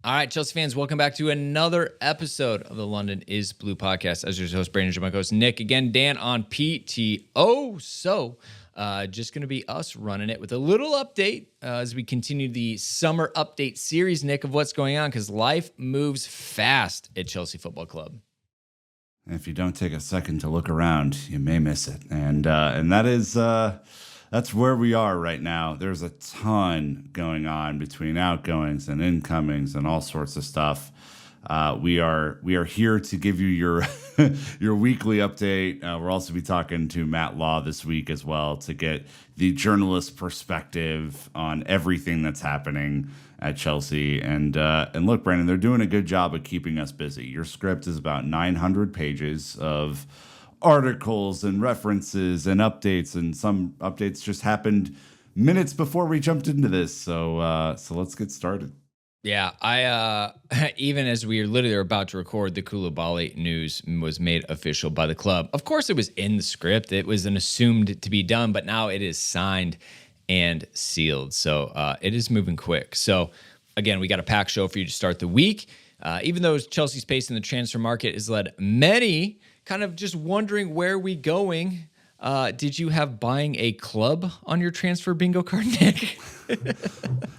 All right, Chelsea fans, welcome back to another episode of the London is Blue podcast. As your host, Brandon, my co-host, Nick. Again, Dan on PTO. So just going to be us running it with a little update as we continue the summer update series, Nick, of what's going on, because life moves fast at Chelsea Football Club. If you don't take a second to look around, you may miss it. And that is... That's where we are right now. There's a ton going on between outgoings and incomings and all sorts of stuff. We are here to give you your your weekly update. We'll also be talking to Matt Law this week as well to get the journalist perspective on everything that's happening at Chelsea. And look, Brandon, they're doing a good job of keeping us busy. Your script is about 900 pages of articles and references and updates, and some updates just happened minutes before we jumped into this. So let's get started. Yeah, I even as we were literally about to record, the Koulibaly news was made official by the club. Of course, it was in the script. It was an assumed to be done, but now it is signed and sealed. So it is moving quick. So again, we got a packed show for you to start the week. Even though Chelsea's pace in the transfer market has led many kind of just wondering where we going. Did you have buying a club on your transfer bingo card, Nick?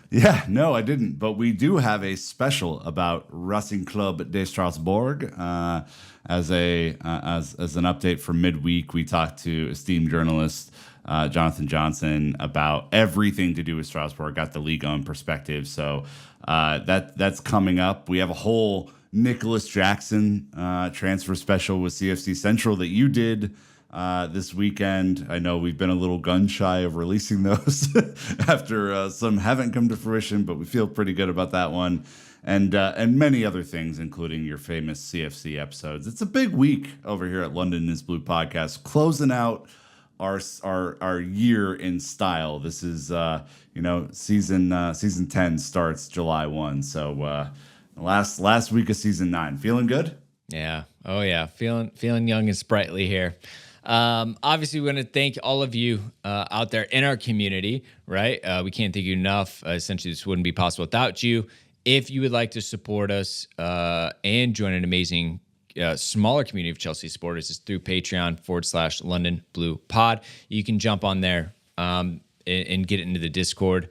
Yeah, no, I didn't. But we do have a special about Racing Club de Strasbourg. As an update for midweek, we talked to esteemed journalist Jonathan Johnson about everything to do with Strasbourg. Got the league on perspective. So that's coming up. We have a whole Nicolas Jackson transfer special with CFC Central that you did this weekend. I know we've been a little gun shy of releasing those after some haven't come to fruition, but we feel pretty good about that one. And many other things, including your famous CFC episodes. It's a big week over here at London is Blue podcast, closing out our year in style. This is season 10 starts July 1. So last week of season 9. Feeling good? Yeah. Oh yeah. Feeling young and sprightly here. Obviously, we want to thank all of you out there in our community, right? We can't thank you enough. Essentially, this wouldn't be possible without you. If you would like to support us and join an amazing smaller community of Chelsea supporters, is through Patreon/London Blue Pod. You can jump on there and get into the Discord.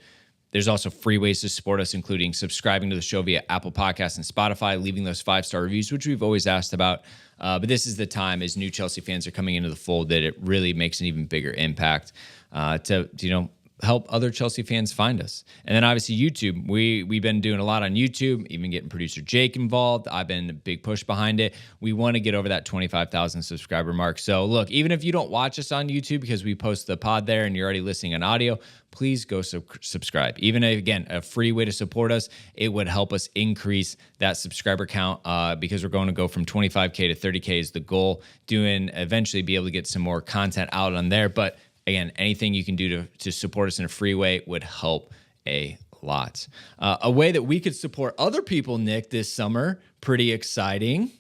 There's also free ways to support us, including subscribing to the show via Apple Podcasts and Spotify, leaving those 5-star reviews, which we've always asked about. But this is the time, as new Chelsea fans are coming into the fold, that it really makes an even bigger impact to help other Chelsea fans find us. And then obviously YouTube. We've been doing a lot on YouTube, even getting producer Jake involved. I've been a big push behind it. We want to get over that 25,000 subscriber mark. So look, even if you don't watch us on YouTube because we post the pod there and you're already listening on audio, please go subscribe. Even again, a free way to support us, it would help us increase that subscriber count because we're going to go from 25K to 30K is the goal. Eventually be able to get some more content out on there. But again, anything you can do to support us in a free way would help a lot. A way that we could support other people, Nick, this summer, pretty exciting.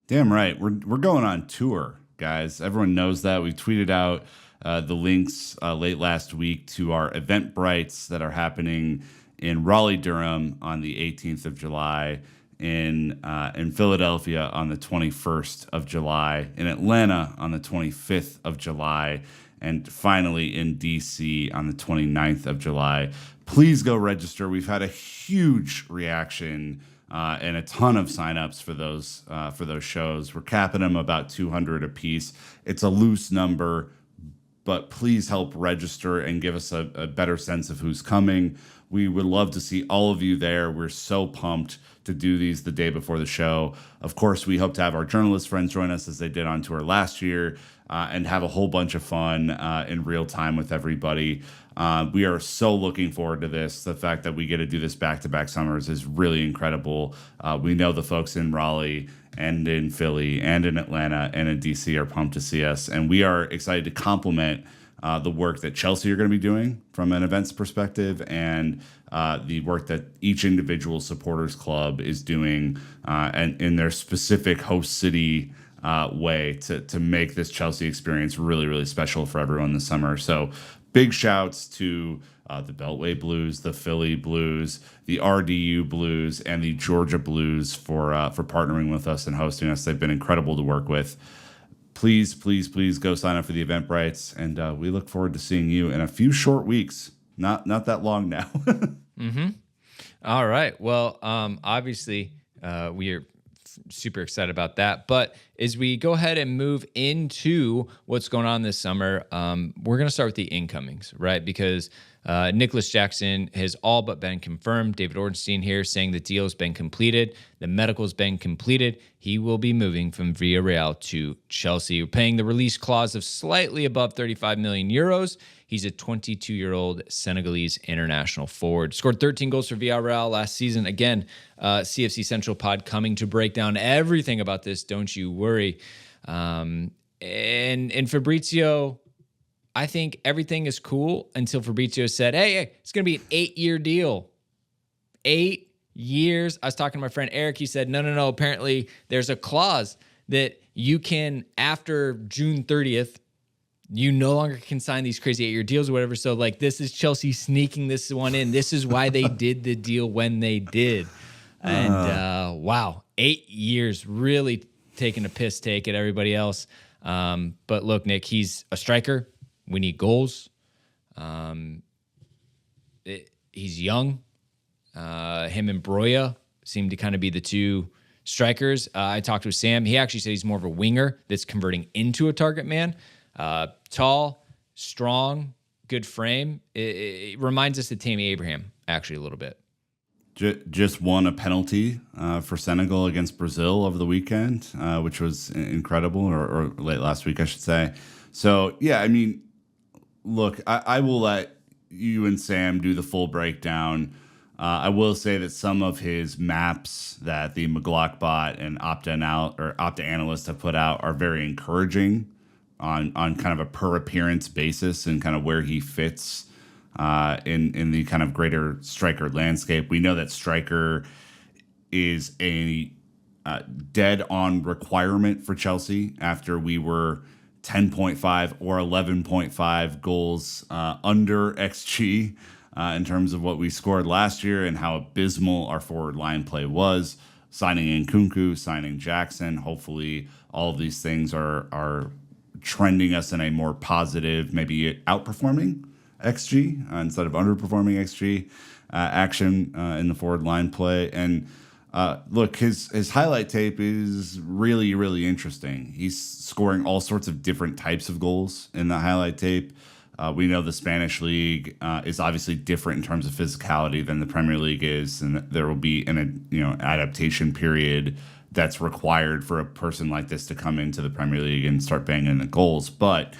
Damn right. We're going on tour, guys. Everyone knows that. We tweeted out the links late last week to our Eventbrites that are happening in Raleigh-Durham on the 18th of July, in Philadelphia on the 21st of July, in Atlanta on the 25th of July, and finally in DC on the 29th of July. Please go register. We've had a huge reaction and a ton of signups for those shows. We're capping them about 200 a piece. It's a loose number, but please help register and give us a better sense of who's coming. We would love to see all of you there. We're so pumped to do these the day before the show. Of course, we hope to have our journalist friends join us as they did on tour last year and have a whole bunch of fun in real time with everybody. We are so looking forward to this. The fact that we get to do this back-to-back summers is really incredible. We know the folks in Raleigh and in Philly and in Atlanta and in DC are pumped to see us. And we are excited to complement the work that Chelsea are going to be doing from an events perspective and the work that each individual supporters club is doing and in their specific host city way to make this Chelsea experience really, really special for everyone this summer. So big shouts to the Beltway Blues, the Philly Blues, the RDU Blues, and the Georgia Blues for partnering with us and hosting us. They've been incredible to work with. Please, please, please go sign up for the Eventbrites, and we look forward to seeing you in a few short weeks. Not that long now. All right. Well, obviously, we are super excited about that. But as we go ahead and move into what's going on this summer, we're going to start with the incomings, right? Because Nicolas Jackson has all but been confirmed. David Ornstein here saying the deal has been completed. The medical's been completed. He will be moving from Villarreal to Chelsea. We're paying the release clause of slightly above 35 million euros. He's a 22-year-old Senegalese international forward. Scored 13 goals for Villarreal last season. Again, CFC Central Pod coming to break down everything about this. Don't you worry. And Fabrizio, I think everything is cool until Fabrizio said, hey, it's going to be an 8-year deal. 8 years. I was talking to my friend Eric. He said, no. Apparently, there's a clause that you can, after June 30th, you no longer can sign these crazy 8-year deals or whatever. So, like, this is Chelsea sneaking this one in. This is why they did the deal when they did. And, wow, 8 years, really taking a piss take at everybody else. But look, Nick, he's a striker. We need goals. He's young. Him and Broya seem to kind of be the two strikers. I talked with Sam. He actually said he's more of a winger that's converting into a target man. Tall, strong, good frame. It reminds us of Tammy Abraham, actually, a little bit. Just won a penalty for Senegal against Brazil over the weekend, which was incredible, or late last week, I should say. So, yeah, I mean, look, I will let you and Sam do the full breakdown. I will say that some of his maps that the McGlockbot and Opta Analyst have put out are very encouraging on kind of a per appearance basis and kind of where he fits in the kind of greater striker landscape. We know that striker is a dead on requirement for Chelsea after we were 10.5 or 11.5 goals under XG in terms of what we scored last year and how abysmal our forward line play was. Signing Nkunku, signing Jackson, hopefully all of these things are trending us in a more positive, maybe outperforming XG instead of underperforming XG action in the forward line play. And look, his highlight tape is really, really interesting. He's scoring all sorts of different types of goals in the highlight tape. We know the Spanish league is obviously different in terms of physicality than the Premier League is, and there will be an adaptation period that's required for a person like this to come into the Premier League and start banging the goals. But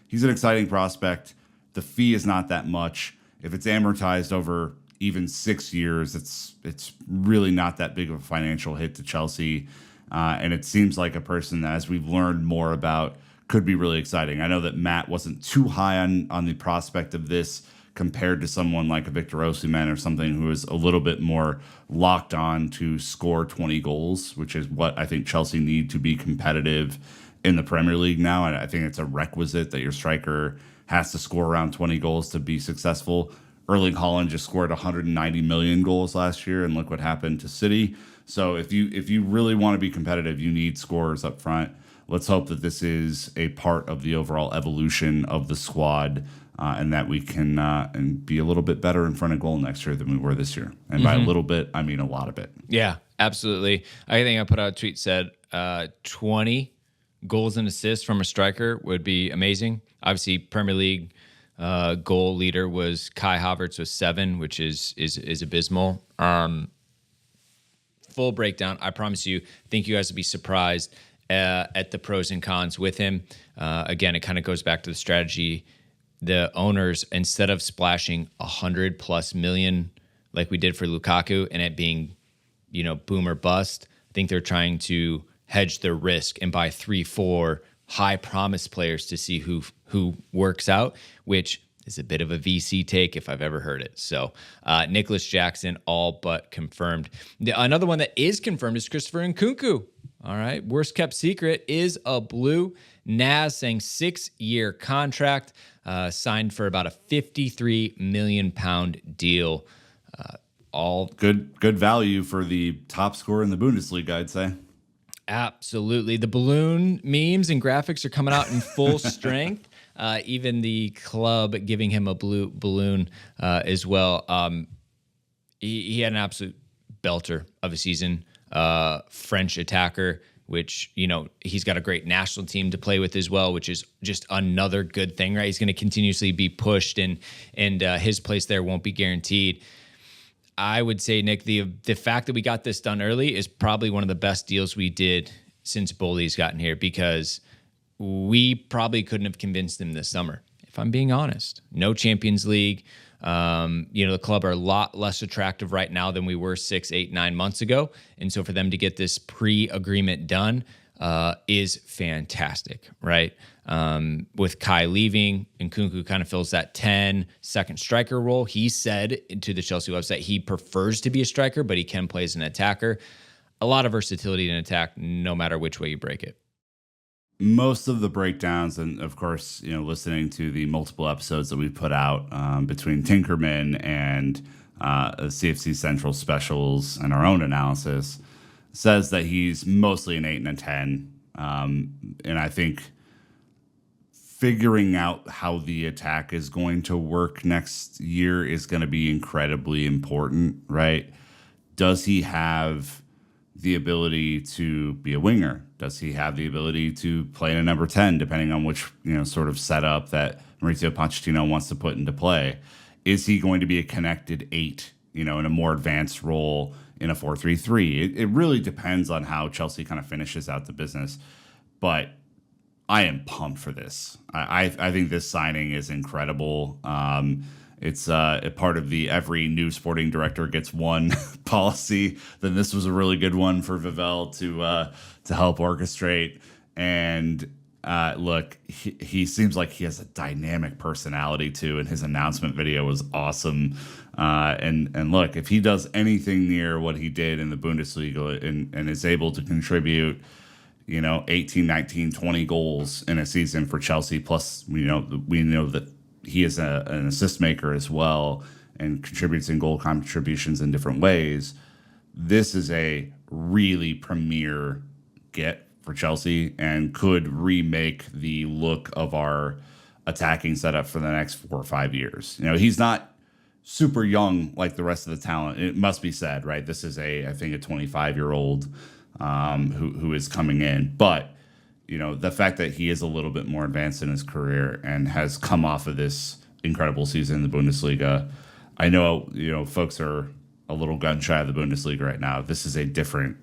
he's an exciting prospect. The fee is not that much. If it's amortized over even 6 years, it's really not that big of a financial hit to Chelsea. And it seems like a person that, as we've learned more about, could be really exciting. I know that Matt wasn't too high on the prospect of this compared to someone like a Victor Osimhen or something who is a little bit more locked on to score 20 goals, which is what I think Chelsea need to be competitive in the Premier League now. And I think it's a requisite that your striker has to score around 20 goals to be successful. Erling Haaland just scored 190 million goals last year, and look what happened to City. So if you really want to be competitive, you need scorers up front. Let's hope that this is a part of the overall evolution of the squad, and that we can and be a little bit better in front of goal next year than we were this year. And by a little bit, I mean a lot of it. Yeah, absolutely. I think I put out a tweet said 20 goals and assists from a striker would be amazing. Obviously, Premier League goal leader was Kai Havertz with 7, which is abysmal. Full breakdown. I promise you. I think you guys will be surprised at the pros and cons with him. Again, it kind of goes back to the strategy. The owners, instead of splashing 100+ million like we did for Lukaku and it being, boom or bust, I think they're trying to hedge their risk and buy 3-4 high promise players to see who works out, which is a bit of a VC take if I've ever heard it. So Nicolas Jackson, all but confirmed. Another one that is confirmed is Christopher Nkunku. All right. Worst kept secret is a blue. Naz saying 6-year contract. signed for about a 53 million pound deal. All good value for the top scorer in the Bundesliga, I'd say. Absolutely. The balloon memes and graphics are coming out in full strength. Even the club giving him a blue balloon as well. He had an absolute belter of a season. French attacker, which, he's got a great national team to play with as well, which is just another good thing, right? He's going to continuously be pushed, and his place there won't be guaranteed. I would say, Nick, the fact that we got this done early is probably one of the best deals we did since Boley's gotten here, because we probably couldn't have convinced him this summer, if I'm being honest. No Champions League. The club are a lot less attractive right now than we were 6, 8, 9 months ago. And so for them to get this pre-agreement done is fantastic, right? With Kai leaving, Nkunku kind of fills that 10 second striker role. He said to the Chelsea website he prefers to be a striker, but he can play as an attacker. A lot of versatility in attack, no matter which way you break it. Most of the breakdowns, and of course, listening to the multiple episodes that we put out between Tinkerman and CFC Central specials and our own analysis, says that he's mostly an 8 and a 10. And I think figuring out how the attack is going to work next year is going to be incredibly important, right? Does he have the ability to be a winger? Does he have the ability to play in a number 10, depending on which sort of setup that Mauricio Pochettino wants to put into play? Is he going to be a connected 8, in a more advanced role in a 4-3-3? It really depends on how Chelsea kind of finishes out the business. But I am pumped for this. I think this signing is incredible. It's a part of the every new sporting director gets one policy. Then this was a really good one for Vivell to help orchestrate. And look, he seems like he has a dynamic personality too, and his announcement video was awesome. And look, if he does anything near what he did in the Bundesliga and is able to contribute 18, 19, 20 goals in a season for Chelsea, plus we know that he is an assist maker as well and contributes in goal contributions in different ways. This is a really premier get for Chelsea and could remake the look of our attacking setup for the next 4 or 5 years. He's not super young like the rest of the talent. It must be said, right? This is I think a 25-year-old who is coming in, but the fact that he is a little bit more advanced in his career and has come off of this incredible season in the Bundesliga. I know, folks are a little gun shy of the Bundesliga right now. This is a different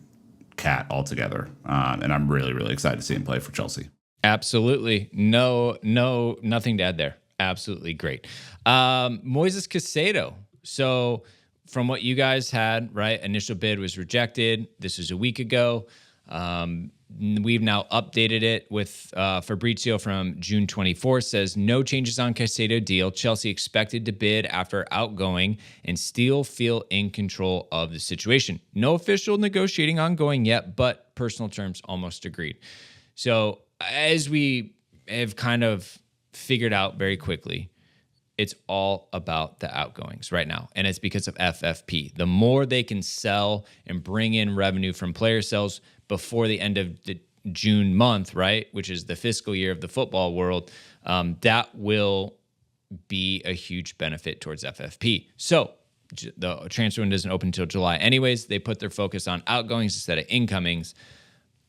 cat altogether. And I'm really, really excited to see him play for Chelsea. Absolutely. No, nothing to add there. Absolutely great. Moises Caicedo. So from what you guys had, right, initial bid was rejected. This was a week ago. We've now updated it with Fabrizio from June 24th says no changes on Caicedo deal. Chelsea expected to bid after outgoing and still feel in control of the situation. No official negotiating ongoing yet, but personal terms almost agreed. So as we have kind of figured out very quickly, it's all about the outgoings right now. And it's because of FFP. The more they can sell and bring in revenue from player sales before the end of the June month, right, which is the fiscal year of the football world, that will be a huge benefit towards FFP. So the transfer window doesn't open until July anyways. They put their focus on outgoings instead of incomings.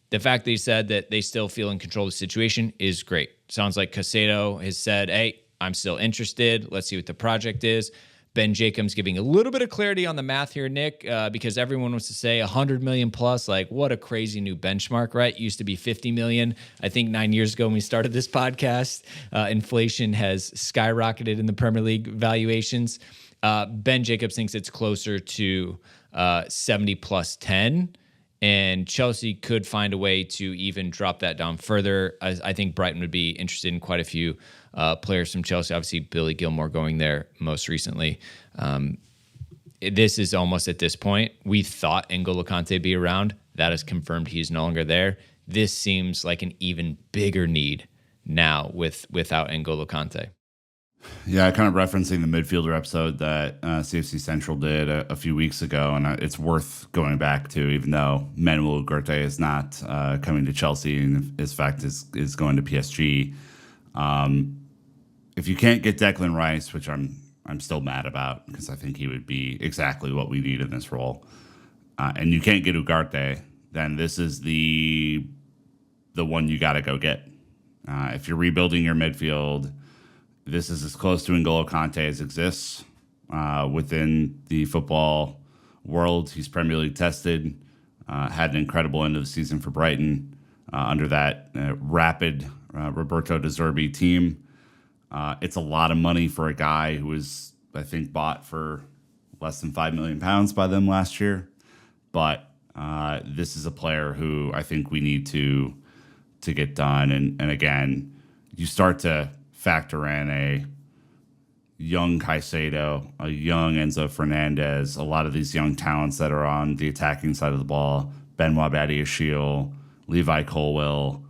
The fact that he said that they still feel in control of the situation is great. Sounds like Caicedo has said, hey, I'm still interested. Let's see what the project is. Ben Jacobs giving a little bit of clarity on the math here, Nick, because everyone wants to say 100 million plus, like what a crazy new benchmark, right? It used to be 50 million. I think 9 years ago when we started this podcast, inflation has skyrocketed in the Premier League valuations. Ben Jacobs thinks it's closer to 70 plus 10. And Chelsea could find a way to even drop that down further. I think Brighton would be interested in quite a few players from Chelsea. Obviously, Billy Gilmore going there most recently. This is almost at this point. We thought N'Golo Kante be around. That is confirmed he's no longer there. This seems like an even bigger need now without N'Golo Kante. Yeah, kind of referencing the midfielder episode that CFC Central did a few weeks ago, and it's worth going back to, even though Manuel Ugarte is not coming to Chelsea, and in fact is going to PSG. If you can't get Declan Rice, which I'm still mad about because I think he would be exactly what we need in this role, and you can't get Ugarte, then this is the one you got to go get. If you're rebuilding your midfield, this is as close to N'Golo Kante as exists within the football world. He's Premier League tested, had an incredible end of the season for Brighton under that rapid Roberto De Zerbi team. It's a lot of money for a guy who was, I think, bought for less than £5 million by them last year. But this is a player who I think we need to get done. And again, you start to factor in a young Caicedo, a young Enzo Fernandez, a lot of these young talents that are on the attacking side of the ball, Benoit Badiashile, Levi Colwill.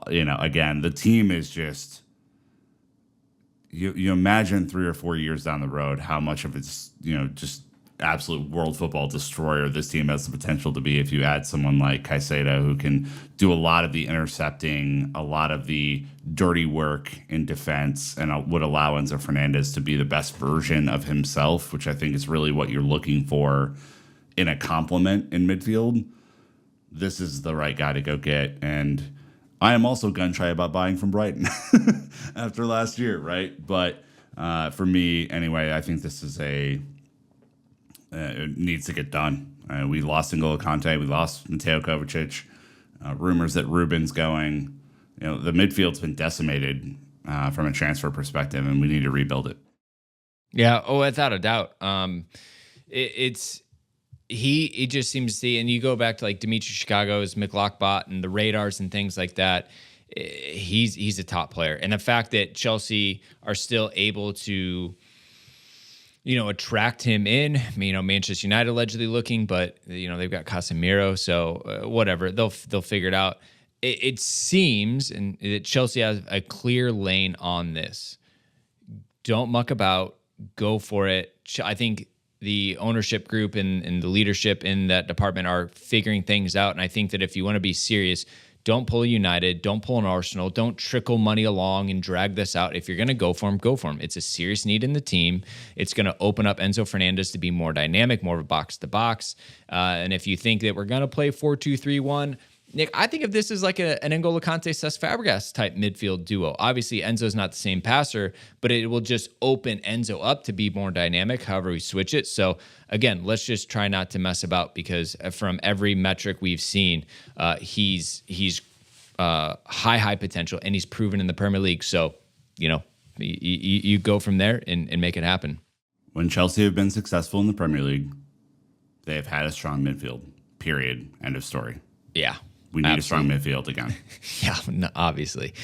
Again, the team is just, you imagine 3 or 4 years down the road how much of it's, just absolute world football destroyer this team has the potential to be if you add someone like Caicedo, who can do a lot of the intercepting, a lot of the dirty work in defense, and would allow Enzo Fernandez to be the best version of himself, which I think is really what you're looking for in a complement in midfield. This is the right guy to go get. And I am also gun shy about buying from Brighton after last year, right? But for me, anyway, I think this is it needs to get done. We lost N'Golo Kante. We lost Mateo Kovacic. Rumors that Ruben's going. The midfield's been decimated from a transfer perspective, and we need to rebuild it. Yeah. Oh, without a doubt. He just seems to see, and you go back to like Dimitri Chicago's McLochbot and the radars and things like that. He's a top player, and the fact that Chelsea are still able to, attract him in. Manchester United allegedly looking, but they've got Casemiro, so whatever, they'll figure it out. It seems, and that Chelsea has a clear lane on this. Don't muck about. Go for it. I think the ownership group and the leadership in that department are figuring things out, and I think that if you want to be serious, don't pull United, don't pull an Arsenal, don't trickle money along and drag this out. If you're going to go for him, go for him. It's a serious need in the team. It's going to open up Enzo Fernandez to be more dynamic, more of a box-to-box. And if you think that we're going to play 4-2-3-1, Nick, I think of this as like an N'Golo Kante, Cesc Fabregas type midfield duo. Obviously, Enzo's not the same passer, but it will just open Enzo up to be more dynamic however we switch it. So again, let's just try not to mess about, because from every metric we've seen, he's high potential, and he's proven in the Premier League. So, you go from there and make it happen. When Chelsea have been successful in the Premier League, they have had a strong midfield, period. End of story. Yeah. We need a strong midfield again. Yeah, no, obviously.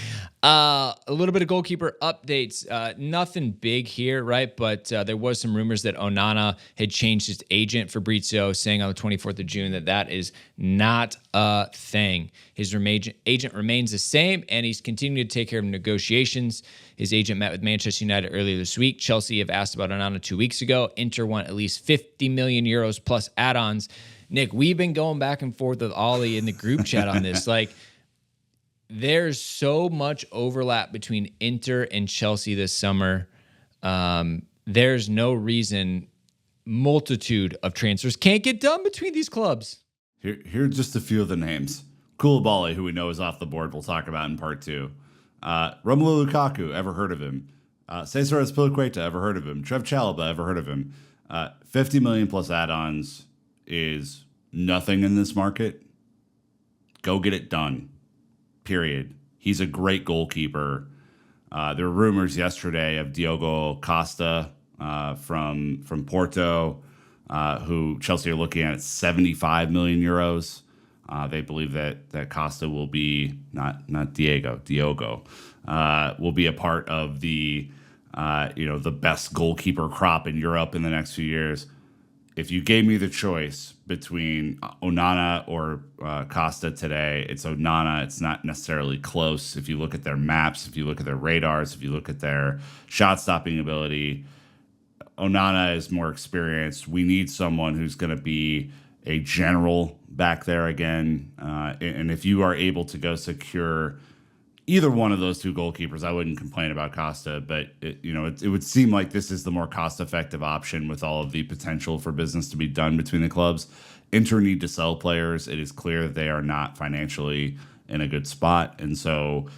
A little bit of goalkeeper updates. Nothing big here, right? But there was some rumors that Onana had changed his agent, Fabrizio, saying on the 24th of June that is not a thing. His agent remains the same, and he's continuing to take care of negotiations. His agent met with Manchester United earlier this week. Chelsea have asked about Onana 2 weeks ago. Inter want at least 50 million euros plus add-ons. Nick, we've been going back and forth with Ollie in the group chat on this. Like, there's so much overlap between Inter and Chelsea this summer. There's no reason multitude of transfers can't get done between these clubs. Here are just a few of the names. Koulibaly, who we know is off the board, we'll talk about in part 2. Romelu Lukaku, ever heard of him? Cesar Azpilicueta, ever heard of him? Trev Chalobah, ever heard of him? 50 million plus add-ons is nothing in this market. Go get it done. Period. He's a great goalkeeper. There were rumors yesterday of Diogo Costa from Porto, who Chelsea are looking at 75 million euros. They believe that Costa will be not Diogo will be a part of the the best goalkeeper crop in Europe in the next few years. if you gave me the choice between Onana or Costa today, it's Onana. It's not necessarily close. If you look at their maps, if you look at their radars, if you look at their shot stopping ability, Onana is more experienced. We need someone who's going to be a general back there again. And if you are able to go secure either one of those two goalkeepers, I wouldn't complain about Costa, but it would seem like this is the more cost-effective option with all of the potential for business to be done between the clubs. Inter need to sell players. It is clear that they are not financially in a good spot, and so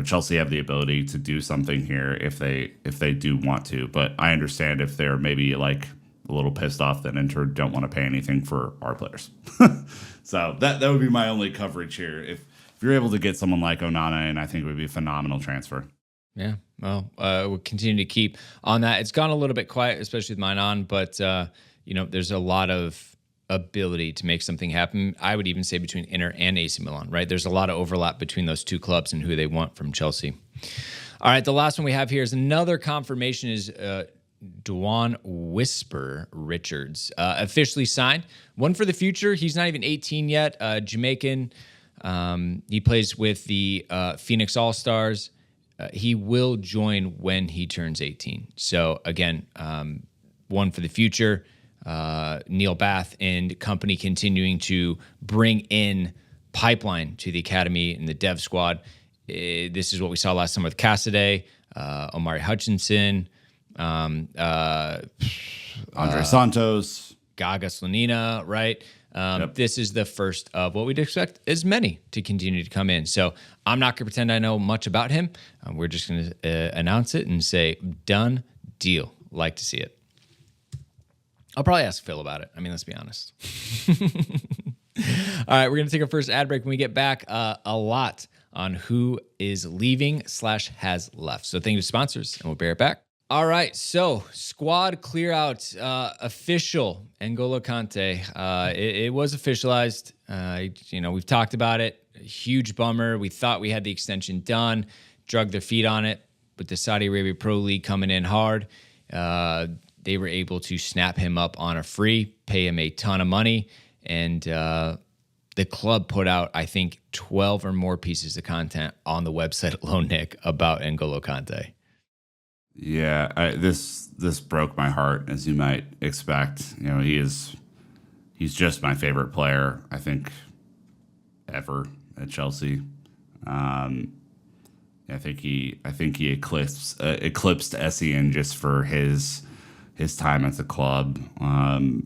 Chelsea have the ability to do something here if they do want to. But I understand if they're maybe like a little pissed off that Inter don't want to pay anything for our players. So that would be my only coverage here. If you're able to get someone like Onana, and I think it would be a phenomenal transfer. Yeah, well, we'll continue to keep on that. It's gone a little bit quiet, especially with mine on, but there's a lot of ability to make something happen. I would even say between Inter and AC Milan, right? There's a lot of overlap between those two clubs and who they want from Chelsea. All right, the last one we have here is another confirmation is Dwan Whisper Richards, officially signed. One for the future. He's not even 18 yet. Jamaican. He plays with the Phoenix All-Stars. He will join when he turns 18. So again, one for the future. Neil Bath and company continuing to bring in pipeline to the academy and the dev squad. This is what we saw last summer with Cassidy, Omari Hutchinson, Andre Santos, Gaga Slonina, right? Yep. This is the first of what we'd expect as many to continue to come in. So I'm not going to pretend I know much about him. We're just going to announce it and say, done deal. Like to see it. I'll probably ask Phil about it. I mean, let's be honest. All right, we're going to take our first ad break. When we get back, a lot on who is leaving / has left. So thank you to sponsors, and we'll be right back. All right, so squad clear out, official N'Golo Kante. It was officialized. We've talked about it. A huge bummer. We thought we had the extension done, drug their feet on it, but the Saudi Arabia Pro League coming in hard. They were able to snap him up on a free, pay him a ton of money, and the club put out, I think, 12 or more pieces of content on the website alone, Nick, about N'Golo Kante. Yeah, this broke my heart, as you might expect. He's just my favorite player, I think, ever at Chelsea. I think he eclipsed Essien just for his time at the club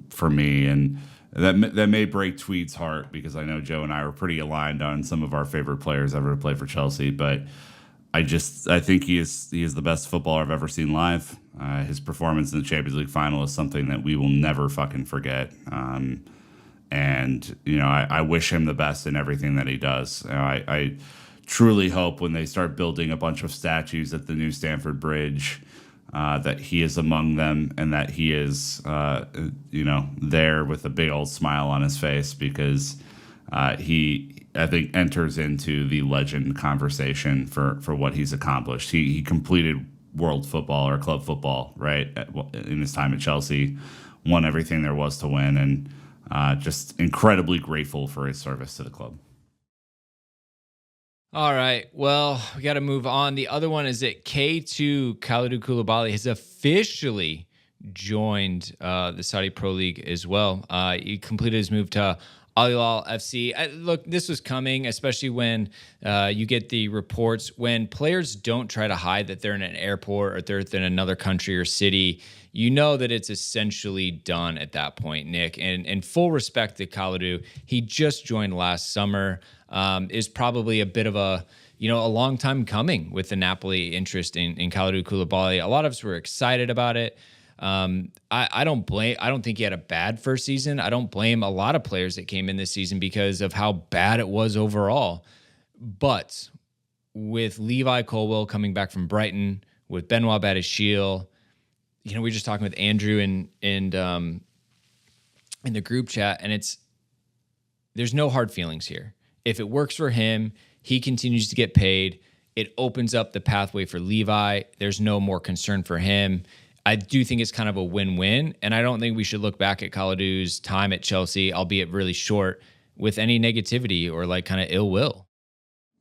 for me, and that may break Tweed's heart because I know Joe and I were pretty aligned on some of our favorite players ever to play for Chelsea, but I think he is the best footballer I've ever seen live. His performance in the Champions League final is something that we will never fucking forget. And I wish him the best in everything that he does. I truly hope when they start building a bunch of statues at the new Stamford Bridge that he is among them and that he is there with a big old smile on his face, because he, I think, enters into the legend conversation for what he's accomplished. He completed world football or club football, right, in his time at Chelsea, won everything there was to win, and just incredibly grateful for his service to the club. All right, well, we got to move on. The other one is that K2 Kalidou Koulibaly has officially joined the Saudi Pro League as well. He completed his move to Al Hilal FC. Look, this was coming, especially when you get the reports when players don't try to hide that they're in an airport or they're in another country or city. You know that it's essentially done at that point, Nick. And full respect to Kalidou, he just joined last summer. Is probably a bit of a long time coming with the Napoli interest in Kalidou Koulibaly. A lot of us were excited about it. I don't think he had a bad first season. I don't blame a lot of players that came in this season because of how bad it was overall. But with Levi Colwill coming back from Brighton, with Benoit Badiashile, we were just talking with Andrew and in the group chat, and there's no hard feelings here. If it works for him, he continues to get paid. It opens up the pathway for Levi. There's no more concern for him. I do think it's kind of a win-win, and I don't think we should look back at Kalidou's time at Chelsea, albeit really short, with any negativity or like kind of ill will.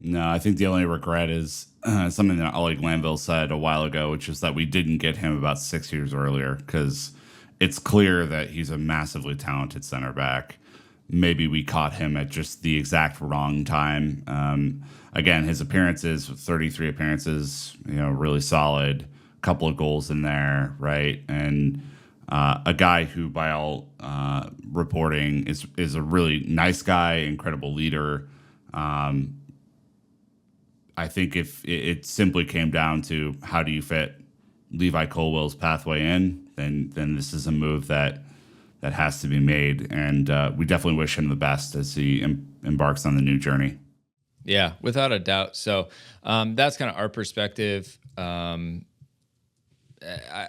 No, I think the only regret is something that Ollie Glanville said a while ago, which is that we didn't get him about 6 years earlier, because it's clear that he's a massively talented center back. Maybe we caught him at just the exact wrong time. Again, his appearances, 33 appearances, really solid. Couple of goals in there, right? And a guy who, by all reporting, is a really nice guy, incredible leader. I think if it simply came down to how do you fit Levi Colwell's pathway in, then this is a move that has to be made, and we definitely wish him the best as he embarks on the new journey. Yeah, without a doubt. So that's kind of our perspective.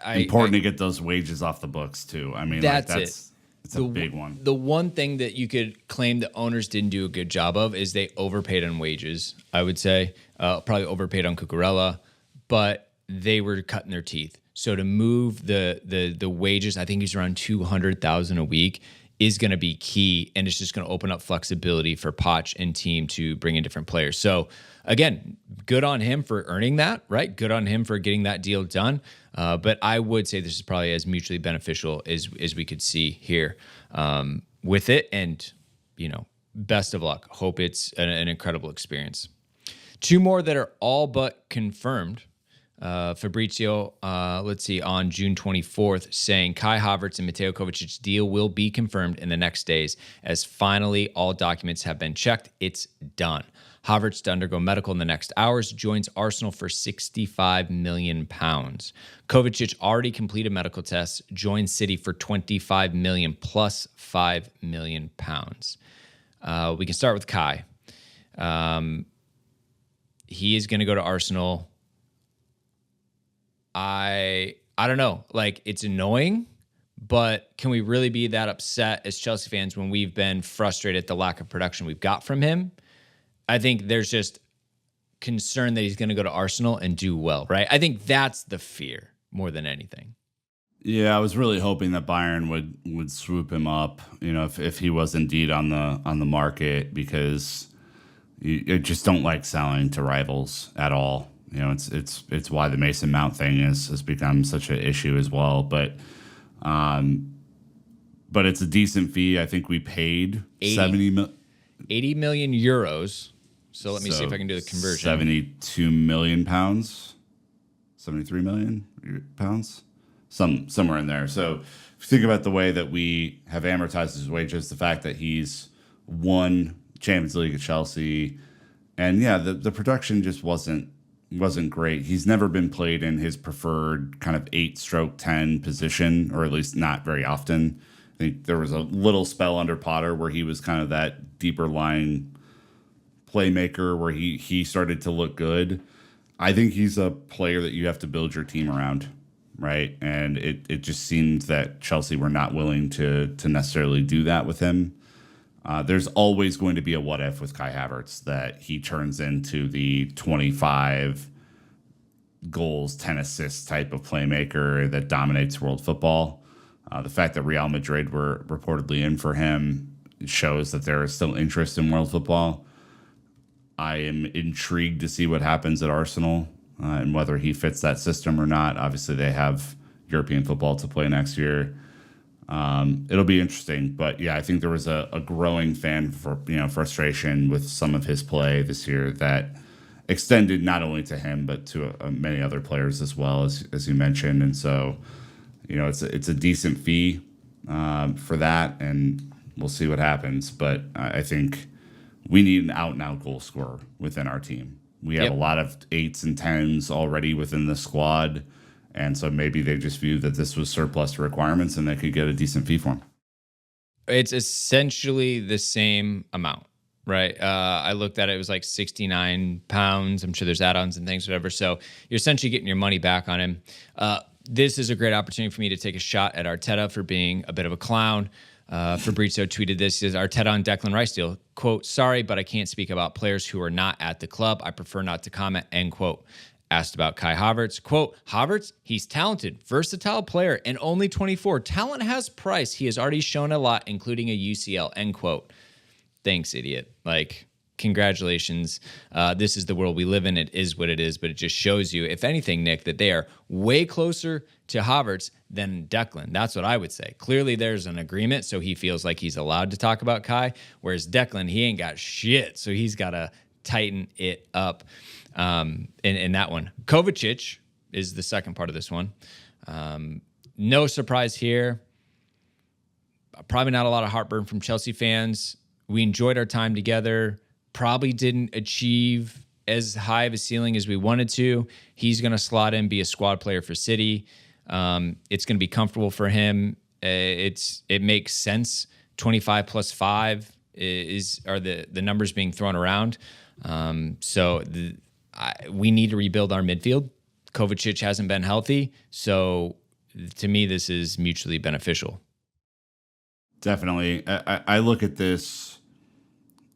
Important to get those wages off the books too. I mean, that's it's a big one. The one thing that you could claim the owners didn't do a good job of is they overpaid on wages. I would say probably overpaid on Cucurella, but they were cutting their teeth. So to move the wages, I think he's around $200,000 a week, is going to be key, and it's just going to open up flexibility for Poch and team to bring in different players. So again, good on him for earning that, right? Good on him for getting that deal done. But I would say this is probably as mutually beneficial as we could see here with it. And, best of luck. Hope it's an incredible experience. Two more that are all but confirmed. Fabrizio, let's see, on June 24th, saying Kai Havertz and Mateo Kovacic's deal will be confirmed in the next days, as finally all documents have been checked. It's done. Havertz to undergo medical in the next hours, joins Arsenal for £65 million. Kovacic already completed medical tests, joins City for £25 million plus £5 million. We can start with Kai. He is going to go to Arsenal. I don't know. Like, it's annoying, but can we really be that upset as Chelsea fans when we've been frustrated at the lack of production we've got from him? I think there's just concern that he's going to go to Arsenal and do well, right? I think that's the fear more than anything. Yeah, I was really hoping that Bayern would swoop him up, if he was indeed on the market, because you just don't like selling to rivals at all. It's why the Mason Mount thing has become such an issue as well. But it's a decent fee. I think we paid 80 million euros. So let me see if I can do the conversion. 72 million pounds, 73 million pounds, somewhere in there. So if you think about the way that we have amortized his wages, the fact that he's won Champions League at Chelsea, and yeah, the production just wasn't great. He's never been played in his preferred kind of 8/10 position, or at least not very often. I think there was a little spell under Potter where he was kind of that deeper lying playmaker where he started to look good. I think he's a player that you have to build your team around, right? And it just seems that Chelsea were not willing to necessarily do that with him. There's always going to be a what if with Kai Havertz, that he turns into the 25 goals, 10 assists type of playmaker that dominates world football. The fact that Real Madrid were reportedly in for him shows that there is still interest in world football. I am intrigued to see what happens at Arsenal and whether he fits that system or not. Obviously, they have European football to play next year. It'll be interesting, but yeah, I think there was a growing frustration with some of his play this year that extended not only to him but to many other players as well, as you mentioned. And so, it's a decent fee for that, and we'll see what happens. But I think we need an out-and-out goal scorer within our team. We have a lot of 8s and 10s already within the squad. And so maybe they just viewed that this was surplus to requirements and they could get a decent fee for him. It's essentially the same amount, right? I looked at it. It was like £69. I'm sure there's add-ons and things, whatever. So you're essentially getting your money back on him. This is a great opportunity for me to take a shot at Arteta for being a bit of a clown. Fabrizio tweeted this. He says, Arteta on Declan Rice deal, quote, sorry, but I can't speak about players who are not at the club. I prefer not to comment, end quote. Asked about Kai Havertz, quote, Havertz, he's talented, versatile player, and only 24. Talent has price. He has already shown a lot, including a UCL, end quote. Thanks, idiot. Like, congratulations. This is the world we live in. It is what it is, but it just shows you, if anything, Nick, that they are way closer to Havertz than Declan. That's what I would say. Clearly, there's an agreement, so he feels like he's allowed to talk about Kai, whereas Declan, he ain't got shit, so he's got to tighten it up in that one. Kovacic is the second part of this one. No surprise here. Probably not a lot of heartburn from Chelsea fans. We enjoyed our time together. Probably didn't achieve as high of a ceiling as we wanted to. He's going to slot in, be a squad player for City. It's going to be comfortable for him. It makes sense. 25 plus 5 are the numbers being thrown around. We need to rebuild our midfield. Kovacic hasn't been healthy, so to me, this is mutually beneficial. Definitely. I look at this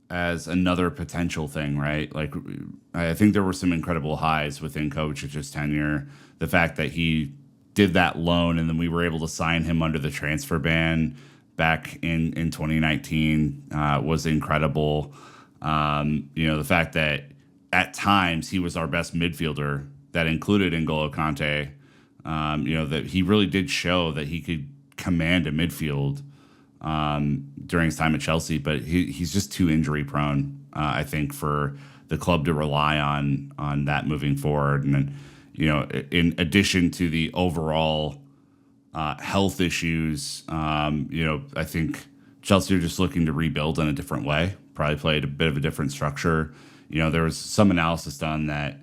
as another potential thing, right? Like, I think there were some incredible highs within Kovacic's tenure. The fact that he did that loan and then we were able to sign him under the transfer ban back in 2019 was incredible. The fact that at times he was our best midfielder, that included N'Golo Kante, that he really did show that he could command a midfield during his time at Chelsea, but he's just too injury prone, I think, for the club to rely on that moving forward. And in addition to the overall health issues, I think Chelsea are just looking to rebuild in a different way. Probably played a bit of a different structure. There was some analysis done that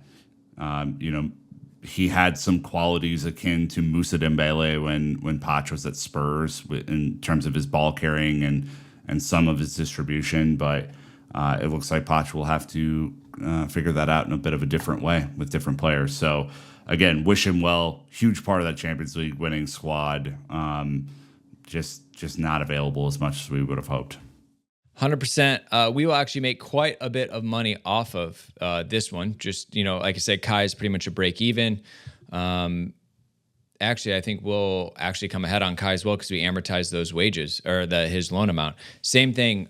he had some qualities akin to Moussa Dembele when Poch was at Spurs in terms of his ball carrying and some of his distribution. But it looks like Poch will have to figure that out in a bit of a different way with different players. So, again, wish him well. Huge part of that Champions League winning squad. Just not available as much as we would have hoped. 100%. We will actually make quite a bit of money off of this one. Just, like I said, Kai is pretty much a break even. Actually, I think we'll actually come ahead on Kai as well because we amortize those wages or his loan amount. Same thing,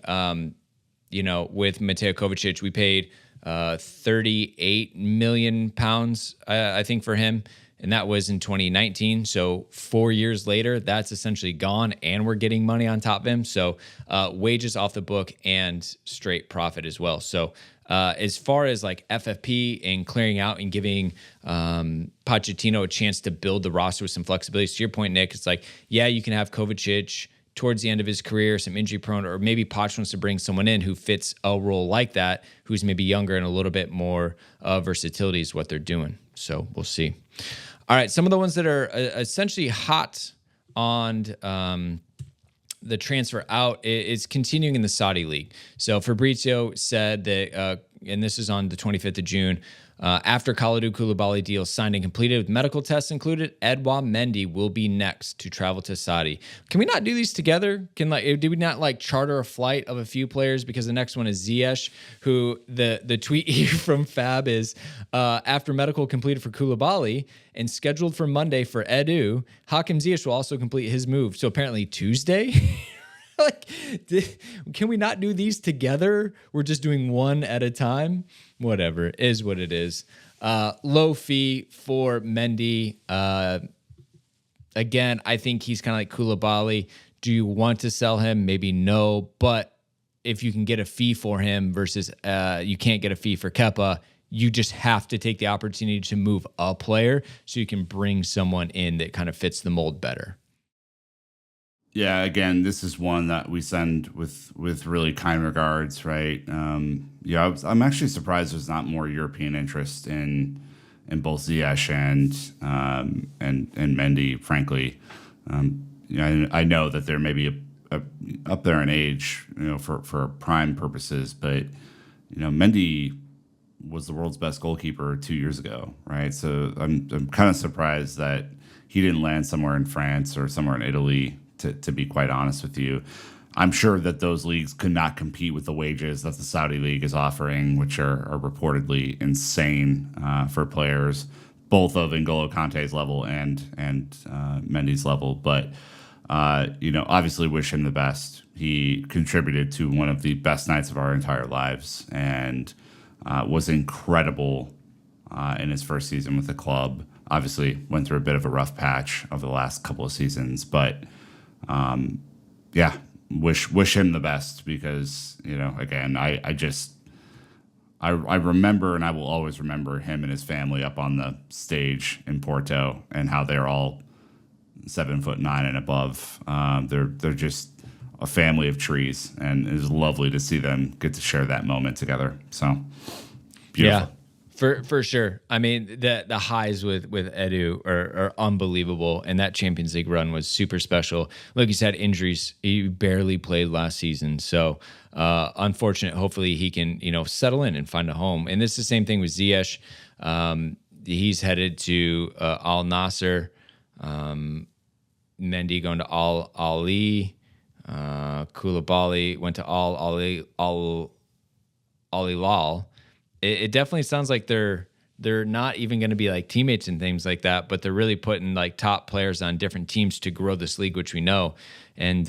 with Mateo Kovacic, we paid 38 million pounds, I think, for him. And that was in 2019. So 4 years later, that's essentially gone, and we're getting money on top of him. So wages off the book and straight profit as well. So as far as like FFP and clearing out and giving Pochettino a chance to build the roster with some flexibility, to your point, Nick, it's like, yeah, you can have Kovacic towards the end of his career, some injury prone, or maybe Poch wants to bring someone in who fits a role like that, who's maybe younger and a little bit more versatility is what they're doing. So we'll see. All right, some of the ones that are essentially hot on the transfer out is continuing in the Saudi League. So Fabrizio said that, and this is on the 25th of June, after Kalidou Koulibaly deal signed and completed with medical tests included, Edouard Mendy will be next to travel to Saudi. Can we not do these together? Did we not charter a flight of a few players? Because the next one is Ziyech, who the tweet here from Fab is, after medical completed for Koulibaly and scheduled for Monday for Edu, Hakim Ziyech will also complete his move. So apparently Tuesday? Can we not do these together? We're just doing one at a time. Whatever, is what it is. Low fee for Mendy. Again, I think he's kind of like Koulibaly. Do you want to sell him? Maybe no. But if you can get a fee for him versus you can't get a fee for Kepa, you just have to take the opportunity to move a player so you can bring someone in that kind of fits the mold better. Yeah, again, this is one that we send with really kind regards, right? I'm actually surprised there's not more European interest in both Ziyech and Mendy. Frankly, I know that they're maybe up there in age, for prime purposes, but Mendy was the world's best goalkeeper 2 years ago, right? So I'm kind of surprised that he didn't land somewhere in France or somewhere in Italy. To be quite honest with you, I'm sure that those leagues could not compete with the wages that the Saudi League is offering, which are reportedly insane for players, both of N'Golo Kante's level and Mendy's level. But obviously wish him the best. He contributed to one of the best nights of our entire lives and was incredible in his first season with the club. Obviously went through a bit of a rough patch over the last couple of seasons, but wish him the best because, again, I remember, and I will always remember him and his family up on the stage in Porto and how they're all 7'9" and above. They're just a family of trees, and it was lovely to see them get to share that moment together. So beautiful. Yeah, for sure. I mean, the highs with Edu are unbelievable, and that Champions League run was super special. Like you said, injuries. He barely played last season, so unfortunate. Hopefully, he can settle in and find a home. And this is the same thing with Ziyech. He's headed to Al Nasser. Mendy going to Al Ali. Koulibaly went to Al Hilal. It definitely sounds like they're not even going to be like teammates and things like that, but they're really putting like top players on different teams to grow this league, which we know. And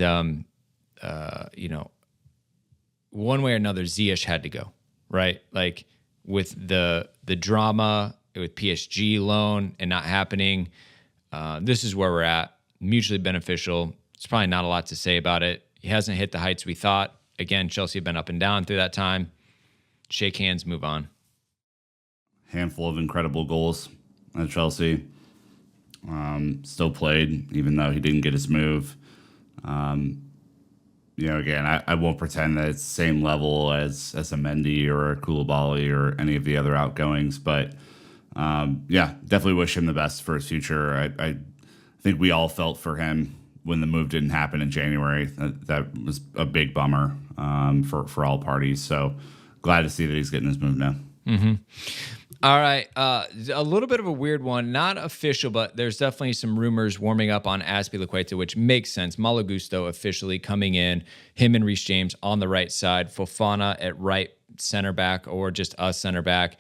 one way or another, Ziyech had to go, right? Like with the drama with PSG loan and not happening, this is where we're at. Mutually beneficial. It's probably not a lot to say about it. He hasn't hit the heights we thought. Again, Chelsea have been up and down through that time. Shake hands, move on. Handful of incredible goals at Chelsea. Still played, even though he didn't get his move. Again, I won't pretend that it's the same level as a Mendy or a Koulibaly or any of the other outgoings, but definitely wish him the best for his future. I think we all felt for him when the move didn't happen in January. That was a big bummer for all parties. So glad to see that he's getting his move now. Mm-hmm. All right. A little bit of a weird one. Not official, but there's definitely some rumors warming up on Azpilicueta, which makes sense. Malo Gusto officially coming in. Him and Reece James on the right side. Fofana at right center back or just a center back.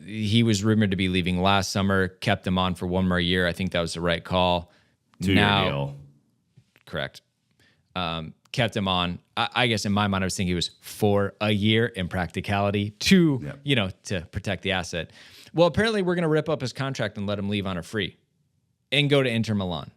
He was rumored to be leaving last summer. Kept him on for one more year. I think that was the right call. 2-year deal. Correct. Kept him on. I guess in my mind, I was thinking it was for a year in practicality to protect the asset. Well, apparently we're going to rip up his contract and let him leave on a free and go to Inter Milan.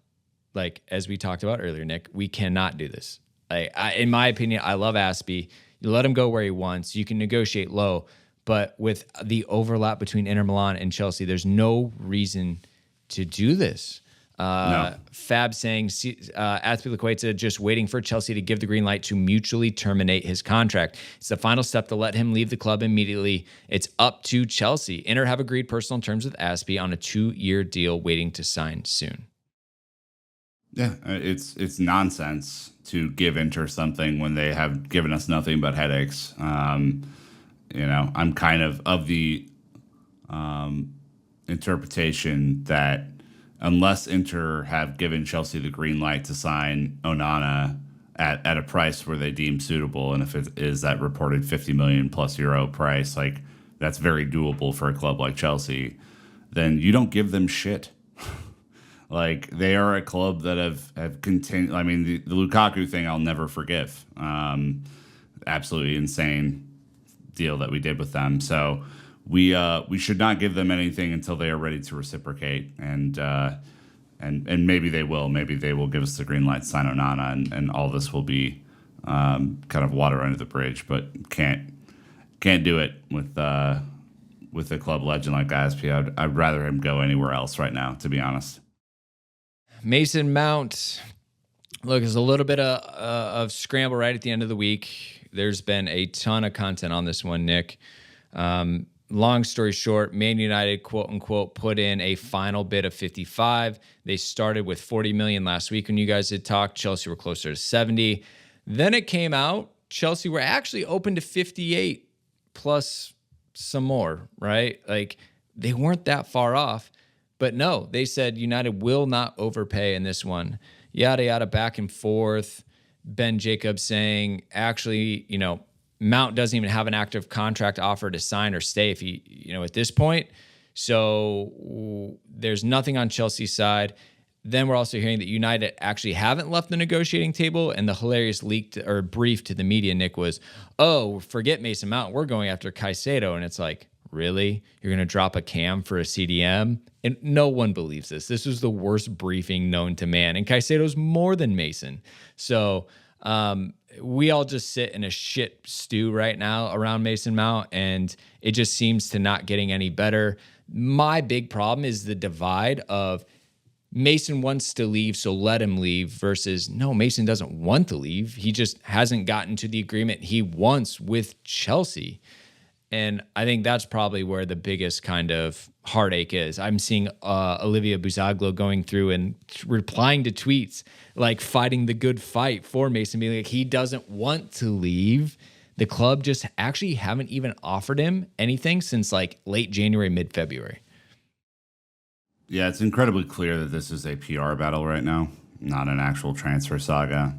Like, as we talked about earlier, Nick, we cannot do this. In my opinion, I love Aspie. You let him go where he wants. You can negotiate low, but with the overlap between Inter Milan and Chelsea, there's no reason to do this. No. Fab saying Azpilicueta just waiting for Chelsea to give the green light to mutually terminate his contract. It's the final step to let him leave the club immediately. It's up to Chelsea. Inter have agreed personal terms with Aspie on a 2-year deal waiting to sign soon. Yeah, it's nonsense to give Inter something when they have given us nothing but headaches. I'm kind of the interpretation that unless Inter have given Chelsea the green light to sign Onana at a price where they deem suitable, and if it is that reported 50 million plus euro price, like that's very doable for a club like Chelsea, then you don't give them shit. Like, they are a club that have continued. I mean, the Lukaku thing I'll never forgive. Absolutely insane deal that we did with them. So we should not give them anything until they are ready to reciprocate, and maybe they will. Maybe they will give us the green light, sign Onana, and all this will be kind of water under the bridge. But can't do it with a club legend like Aspie. I'd rather him go anywhere else right now, to be honest. Mason Mount. Look, there's a little bit of scramble right at the end of the week. There's been a ton of content on this one, Nick. Long story short, Man United, quote unquote, put in a final bid of 55. They started with 40 million last week when you guys had talked. Chelsea were closer to 70. Then it came out, Chelsea were actually open to 58 plus some more, right? Like, they weren't that far off. But no, they said United will not overpay in this one. Yada, yada, back and forth. Ben Jacobs saying, actually, Mount doesn't even have an active contract offer to sign or stay if he, at this point. So there's nothing on Chelsea's side. Then we're also hearing that United actually haven't left the negotiating table. And the hilarious leaked or brief to the media, Nick, was, oh, forget Mason Mount. We're going after Caicedo. And it's like, really? You're going to drop a cam for a CDM? And no one believes this. This was the worst briefing known to man. And Caicedo's more than Mason. So we all just sit in a shit stew right now around Mason Mount. And it just seems to not getting any better. My big problem is the divide of Mason wants to leave, so let him leave, versus no, Mason doesn't want to leave. He just hasn't gotten to the agreement he wants with Chelsea. And I think that's probably where the biggest kind of heartache is. I'm seeing Olivia Buzaglo going through and replying to tweets, like fighting the good fight for Mason, being like, he doesn't want to leave. The club just actually haven't even offered him anything since like late January, mid-February. Yeah, it's incredibly clear that this is a PR battle right now, not an actual transfer saga.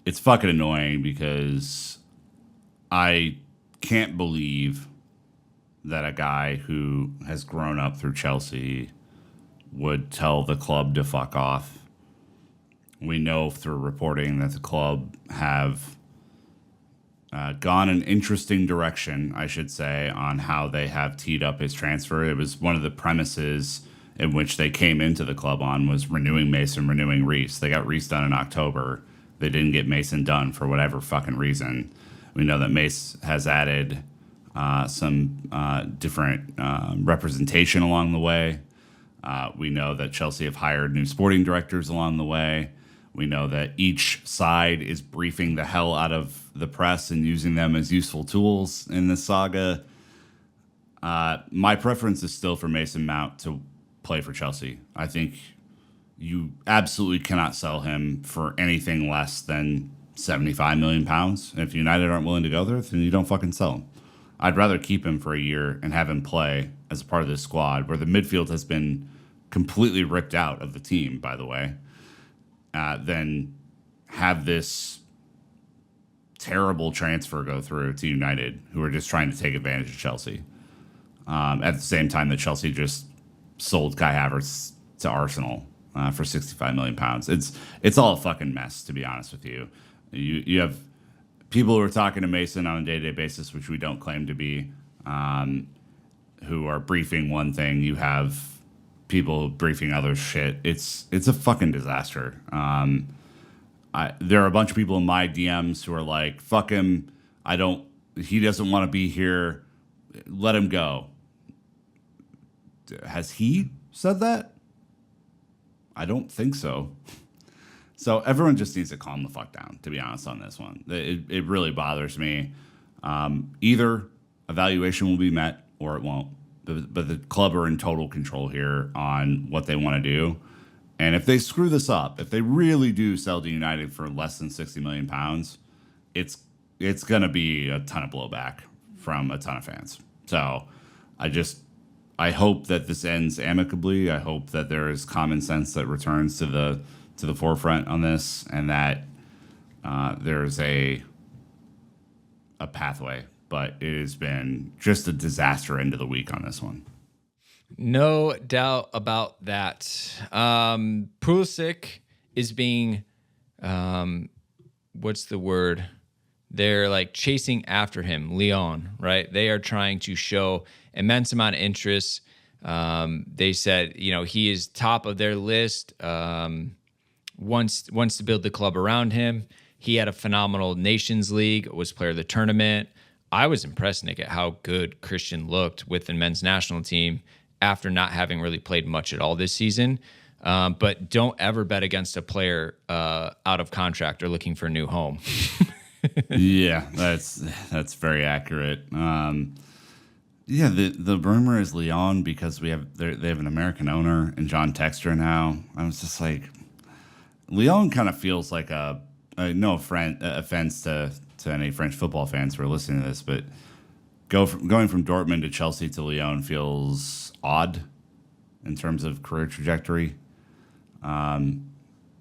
It's fucking annoying because I can't believe that a guy who has grown up through Chelsea would tell the club to fuck off. We know through reporting that the club have gone an interesting direction, I should say, on how they have teed up his transfer. It was one of the premises in which they came into the club on was renewing Mason, renewing Reece. They got Reece done in October. They didn't get Mason done for whatever fucking reason. We know that Mace has added some different representation along the way. We know that Chelsea have hired new sporting directors along the way. We know that each side is briefing the hell out of the press and using them as useful tools in this saga. My preference is still for Mason Mount to play for Chelsea. I think you absolutely cannot sell him for anything less than £75 million. If United aren't willing to go there, then you don't fucking sell him. I'd rather keep him for a year and have him play as a part of this squad where the midfield has been completely ripped out of the team, by the way. Then have this terrible transfer go through to United, who are just trying to take advantage of Chelsea. At the same time that Chelsea just sold Kai Havertz to Arsenal for £65 million. It's all a fucking mess, to be honest with you. You have people who are talking to Mason on a day-to-day basis, which we don't claim to be, who are briefing one thing. You have people briefing other shit. It's a fucking disaster. There are a bunch of people in my DMs who are like, fuck him. He doesn't want to be here. Let him go. Has he said that? I don't think so. So everyone just needs to calm the fuck down, to be honest, on this one. It really bothers me. Either evaluation will be met or it won't. But the club are in total control here on what they want to do. And if they screw this up, if they really do sell to United for less than £60 million, it's going to be a ton of blowback from a ton of fans. So I hope that this ends amicably. I hope that there is common sense that returns to the forefront on this, and that there's a pathway. But it has been just a disaster end of the week on this one. No doubt about that. Pulisic is being, what's the word? They're like chasing after him, Lyon, right? They are trying to show immense amount of interest. They said, he is top of their list. Wants to build the club around him. He had a phenomenal Nations League, was player of the tournament. I was impressed, Nick, at how good Christian looked with the men's national team after not having really played much at all this season. But don't ever bet against a player out of contract or looking for a new home. Yeah, that's very accurate. The rumor is Lyon because they have an American owner and John Textor now. I was just like, Lyon kind of feels like no offense to any French football fans who are listening to this, but going from Dortmund to Chelsea to Lyon feels odd in terms of career trajectory.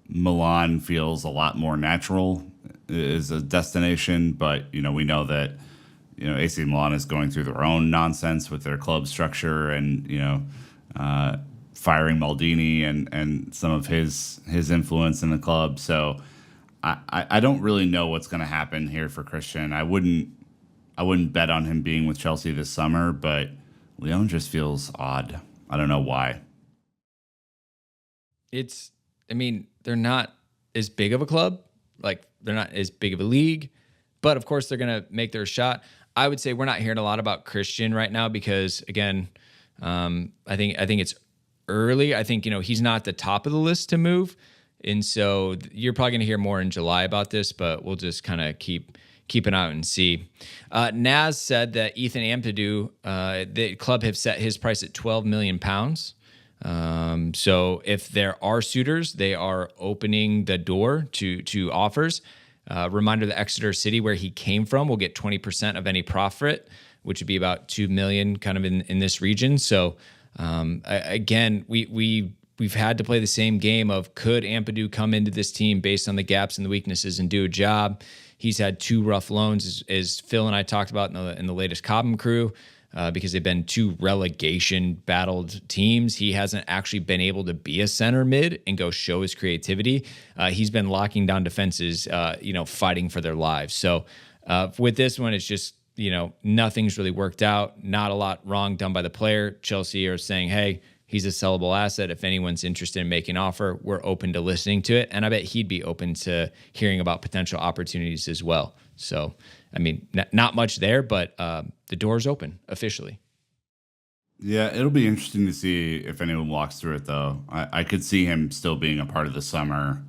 Milan feels a lot more natural as a destination, but we know that AC Milan is going through their own nonsense with their club structure and firing Maldini and some of his influence in the club. So I don't really know what's going to happen here for Christian. I wouldn't bet on him being with Chelsea this summer, but Lyon just feels odd. I don't know why. They're not as big of a club. Like, they're not as big of a league, but of course they're going to make their shot. I would say we're not hearing a lot about Christian right now because, again, I think it's early. I think, he's not at the top of the list to move. And so you're probably going to hear more in July about this, but we'll just kind of keep an eye out and see. Naz said that Ethan Ampadu, the club have set his price at £12 million. So if there are suitors, they are opening the door to offers. Reminder that Exeter City, where he came from, will get 20% of any profit, which would be about $2 million kind of in this region. So again, we've had to play the same game of, could Ampadu come into this team based on the gaps and the weaknesses and do a job? He's had 2 rough loans, as Phil and I talked about in the latest Cobham crew, because they've been 2 relegation-battled teams. He hasn't actually been able to be a center mid and go show his creativity. He's been locking down defenses, fighting for their lives. So with this one, it's just, nothing's really worked out. Not a lot wrong done by the player. Chelsea are saying, hey, he's a sellable asset. If anyone's interested in making an offer, we're open to listening to it. And I bet he'd be open to hearing about potential opportunities as well. So, not much there, but the door's open officially. Yeah, it'll be interesting to see if anyone walks through it, though. I could see him still being a part of the summer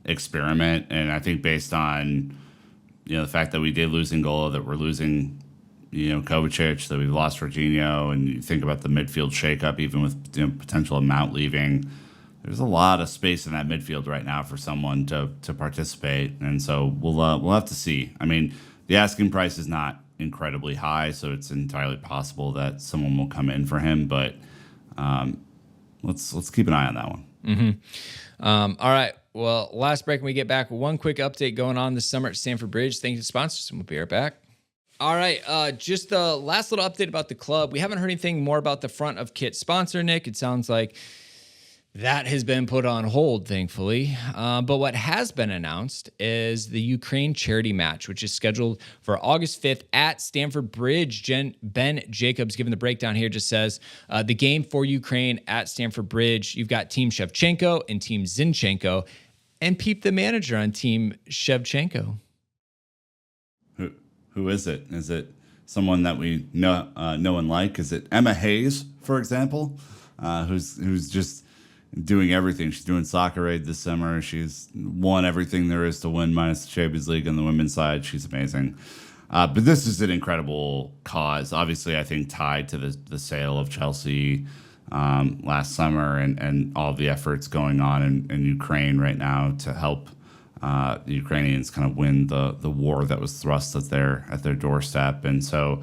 experiment. And I think based on, the fact that we did lose N'Golo, that we're losing, Kovacic, that we've lost Jorginho, and you think about the midfield shakeup, even with potential amount leaving, there's a lot of space in that midfield right now for someone to participate. And so we'll have to see. The asking price is not incredibly high, so it's entirely possible that someone will come in for him. But let's keep an eye on that one. Mm-hmm. All right. Well, last break when we get back, one quick update going on this summer at Stamford Bridge. Thank you to sponsors, and we'll be right back. All right, just the last little update about the club. We haven't heard anything more about the front of kit sponsor, Nick. It sounds like that has been put on hold, thankfully. But what has been announced is the Ukraine charity match, which is scheduled for August 5th at Stamford Bridge. Ben Jacobs, giving the breakdown here, just says the game for Ukraine at Stamford Bridge. You've got Team Shevchenko and Team Zinchenko, and Peep the manager on Team Shevchenko. Who is it? Is it someone that we know and like? Is it Emma Hayes, for example, who's just doing everything? She's doing Soccer Aid this summer. She's won everything there is to win, minus the Champions League on the women's side. She's amazing. But this is an incredible cause. Obviously, I think tied to the sale of Chelsea last summer and all of the efforts going on in Ukraine right now to help the Ukrainians kind of win the war that was thrust at their doorstep. And so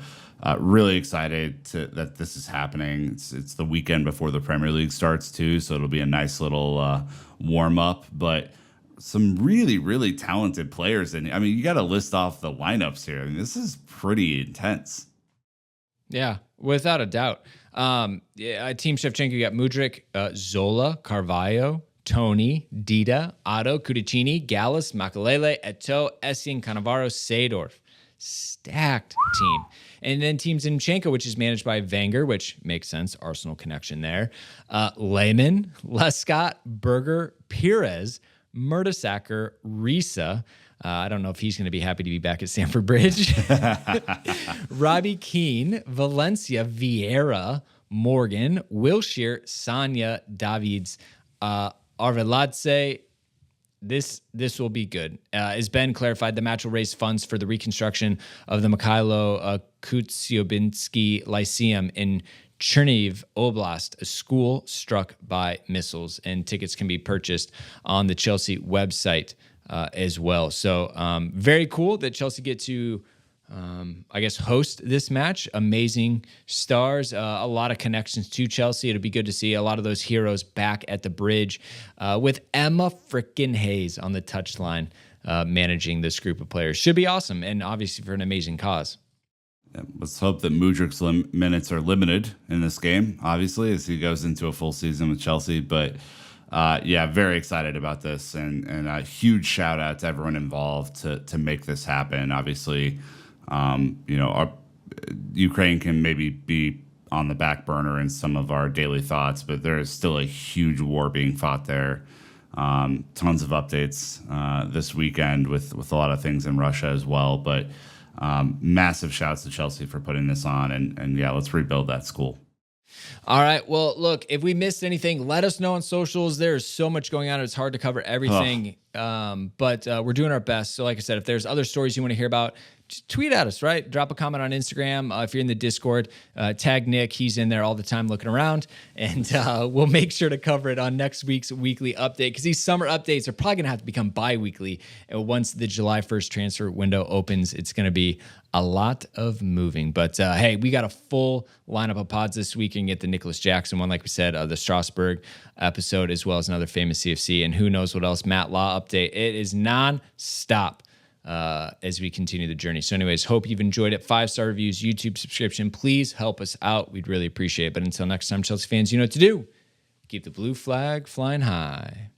really excited that this is happening. It's the weekend before the Premier League starts too, so it'll be a nice little warm up. But some really, really talented players. And you got to list off the lineups here. This is pretty intense. Yeah, without a doubt. Team Shevchenko got Mudryk, Zola, Carvalho, Tony, Dida, Otto, Cudicini, Gallus, Makalele, Eto'o, Essien, Cannavaro, Seedorf. Stacked team. And then Team Zinchenko, which is managed by Wenger, which makes sense. Arsenal connection there. Lehmann, Lescott, Berger, Pires, Mertesacker, Risa. I don't know if he's going to be happy to be back at Stamford Bridge. Robbie Keane, Valencia, Vieira, Morgan, Wilshere, Sanya, Davids, Arveladze. This will be good. As Ben clarified, the match will raise funds for the reconstruction of the Mikhailo Kutsiobinski Lyceum in Chernihiv Oblast, a school struck by missiles, and tickets can be purchased on the Chelsea website as well. So very cool that Chelsea get to I guess, host this match. Amazing stars, a lot of connections to Chelsea. It'll be good to see a lot of those heroes back at the bridge with Emma frickin' Hayes on the touchline managing this group of players. Should be awesome, and obviously for an amazing cause. Yeah, let's hope that Mudryk's minutes are limited in this game, obviously, as he goes into a full season with Chelsea. But yeah, very excited about this, and a huge shout out to everyone involved to make this happen. Obviously, Ukraine can maybe be on the back burner in some of our daily thoughts, but there is still a huge war being fought there. Tons of updates this weekend with a lot of things in Russia as well. But massive shouts to Chelsea for putting this on, and yeah, let's rebuild that school. All right. Well, look, if we missed anything, let us know on socials. There's so much going on. It's hard to cover everything, but we're doing our best. So like I said, if there's other stories you want to hear about, just tweet at us, right? Drop a comment on Instagram. If you're in the Discord, tag Nick. He's in there all the time looking around, and we'll make sure to cover it on next week's weekly update, because these summer updates are probably going to have to become bi-weekly. And once the July 1st transfer window opens, it's going to be a lot of moving. But hey, we got a full lineup of pods this week. You can get the Nicolas Jackson one, like we said, the Strasbourg episode, as well as another famous CFC, and who knows what else. Matt Law update. It is non-stop as we continue the journey. So anyways, hope you've enjoyed it. 5-star reviews, YouTube subscription. Please help us out. We'd really appreciate it. But until next time, Chelsea fans, you know what to do. Keep the blue flag flying high.